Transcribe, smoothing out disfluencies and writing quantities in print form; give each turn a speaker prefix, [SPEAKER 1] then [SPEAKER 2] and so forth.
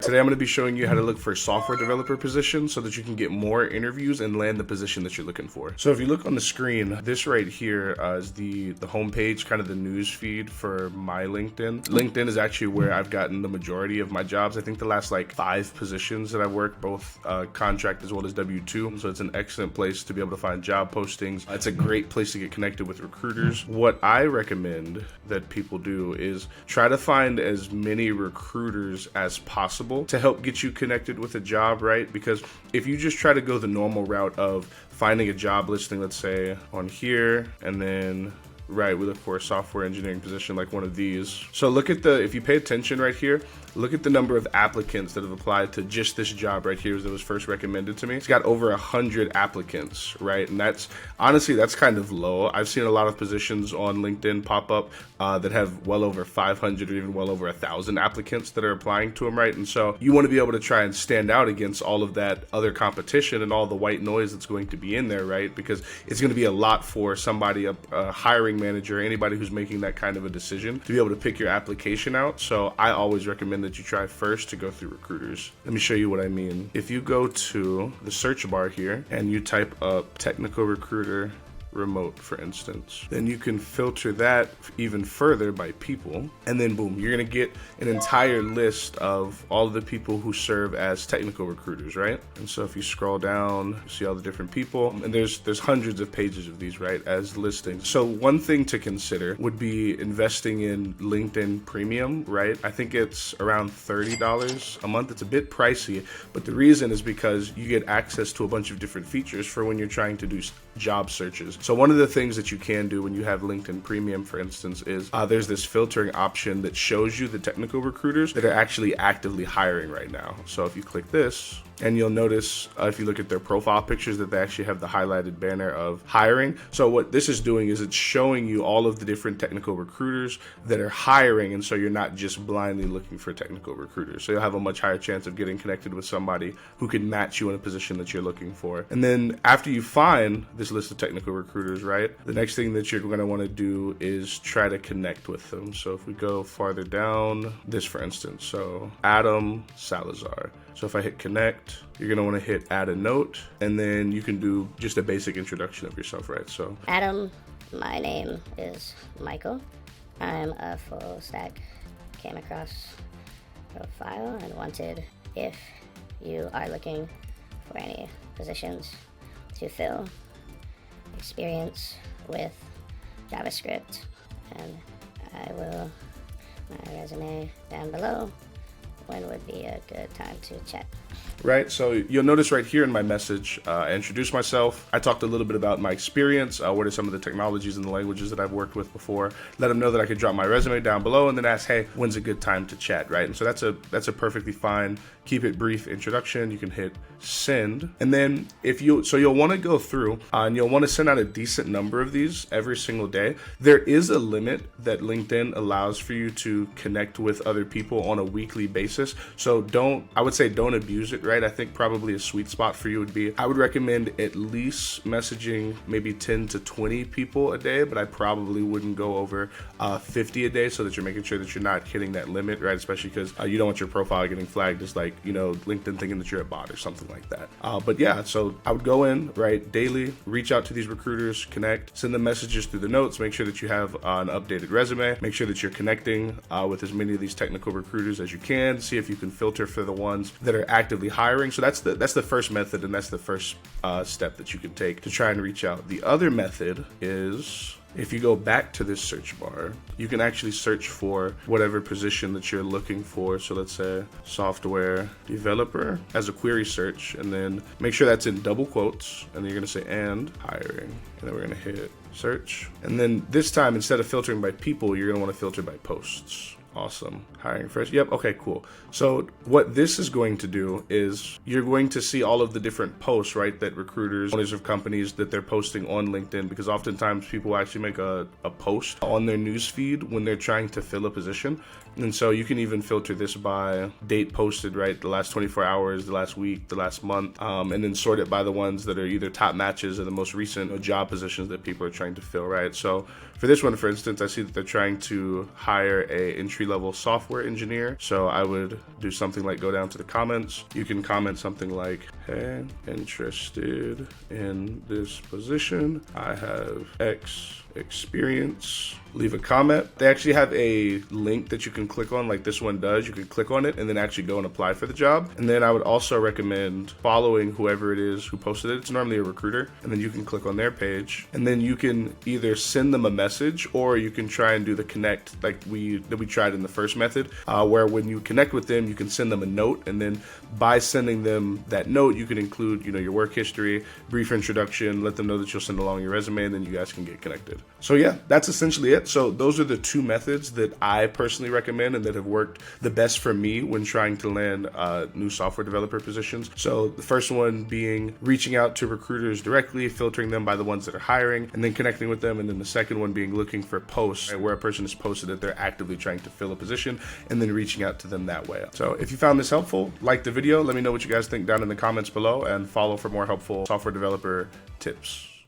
[SPEAKER 1] Today I'm going to be showing you how to look for software developer positions so that you can get more interviews and land the position that you're looking for. So if you look on the screen, this right here is the homepage, kind of the news feed for my LinkedIn. LinkedIn is actually where I've gotten the majority of my jobs. I think the last like 5 positions that I've worked, both contract as well as W-2. So it's an excellent place to be able to find job postings. It's a great place to get connected with recruiters. What I recommend that people do is try to find as many recruiters as possible to help get you connected with a job, right? Because if you just try to go the normal route of finding a job listing, let's say on here, and then we look for a software engineering position like one of these. So look at if you pay attention right here, look at the number of applicants that have applied to just this job right here that was first recommended to me. It's got over 100 applicants, right? And that's kind of low. I've seen a lot of positions on LinkedIn pop up that have well over 500 or even well over 1,000 applicants that are applying to them, right? And so you want to be able to try and stand out against all of that other competition and all the white noise that's going to be in there, right? Because it's going to be a lot for somebody, a hiring manager, anybody who's making that kind of a decision, to be able to pick your application out. So I always recommend that you try first to go through recruiters. Let me show you what I mean. If you go to the search bar here and you type up technical recruiter remote, for instance, then you can filter that even further by people, and then boom, you're gonna get an entire list of all of the people who serve as technical recruiters, right? And so if you scroll down, you see all the different people, and there's hundreds of pages of these, right, as listings. So one thing to consider would be investing in LinkedIn Premium, right? I think it's around $30 a month. It's a bit pricey, but the reason is because you get access to a bunch of different features for when you're trying to do job searches. So one of the things that you can do when you have LinkedIn Premium, for instance, is there's this filtering option that shows you the technical recruiters that are actually actively hiring right now. So if you click this, and you'll notice if you look at their profile pictures that they actually have the highlighted banner of hiring. So what this is doing is it's showing you all of the different technical recruiters that are hiring, and so you're not just blindly looking for technical recruiters. So you'll have a much higher chance of getting connected with somebody who can match you in a position that you're looking for. And then after you find this list of technical recruiters, right, the next thing that you're going to want to do is try to connect with them. So if we go farther down, this for instance, so Adam Salazar. So if I hit connect, you're going to want to hit add a note, and then you can do just a basic introduction of yourself, right? So
[SPEAKER 2] Adam, my name is Michael. I'm a full stack, came across profile and wanted if you are looking for any positions to fill, experience with JavaScript, and I will my resume down below. When would be a good time to chat?
[SPEAKER 1] Right, so you'll notice right here in my message, I introduced myself. I talked a little bit about my experience, what are some of the technologies and the languages that I've worked with before. Let them know that I could drop my resume down below, and then ask, hey, when's a good time to chat, right? And so that's a perfectly fine, keep it brief introduction. You can hit send, and then you'll want to go through and you'll want to send out a decent number of these every single day. There is a limit that LinkedIn allows for you to connect with other people on a weekly basis. So I would say don't abuse it, right? I think probably a sweet spot for you would be, I would recommend at least messaging maybe 10 to 20 people a day, but I probably wouldn't go over 50 a day, so that you're making sure that you're not hitting that limit, right? Especially because you don't want your profile getting flagged as like, LinkedIn thinking that you're a bot or something like that. But yeah, so I would go in, right, daily, reach out to these recruiters, connect, send them messages through the notes, make sure that you have an updated resume, make sure that you're connecting with as many of these technical recruiters as you can, see if you can filter for the ones that are actively hiring. So that's the first method, and that's the first step that you can take to try and reach out. The other method is, if you go back to this search bar, you can actually search for whatever position that you're looking for. So let's say software developer as a query search, and then make sure that's in double quotes, and then you're going to say and hiring, and then we're going to hit search. And then this time, instead of filtering by people, you're going to want to filter by posts. Awesome. Hiring first. Yep. Okay, cool. So what this is going to do is you're going to see all of the different posts, right, that recruiters, owners of companies, that they're posting on LinkedIn, because oftentimes people actually make a post on their news feed when they're trying to fill a position. And so you can even filter this by date posted, right, the last 24 hours, the last week, the last month, and then sort it by the ones that are either top matches or the most recent job positions that people are trying to fill, right? So for this one, for instance, I see that they're trying to hire a entry entry-level software engineer. So I would do something like go down to the comments. You can comment something like, hey, interested in this position. I have X experience. Leave a comment. They actually have a link that you can click on, like this one does. You can click on it and then actually go and apply for the job. And then I would also recommend following whoever it is who posted it. It's normally a recruiter. And then you can click on their page, and then you can either send them a message, or you can try and do the connect like we tried in the first method, where when you connect with them, you can send them a note, and then by sending them that note, you can include, your work history, brief introduction, let them know that you'll send along your resume, and then you guys can get connected. So yeah, that's essentially it. So those are the two methods that I personally recommend and that have worked the best for me when trying to land new software developer positions. So the first one being reaching out to recruiters directly, filtering them by the ones that are hiring, and then connecting with them. And then the second one being looking for posts, right, where a person has posted that they're actively trying to fill a position, and then reaching out to them that way. So if you found this helpful, like the video, let me know what you guys think down in the comments below, and follow for more helpful software developer tips.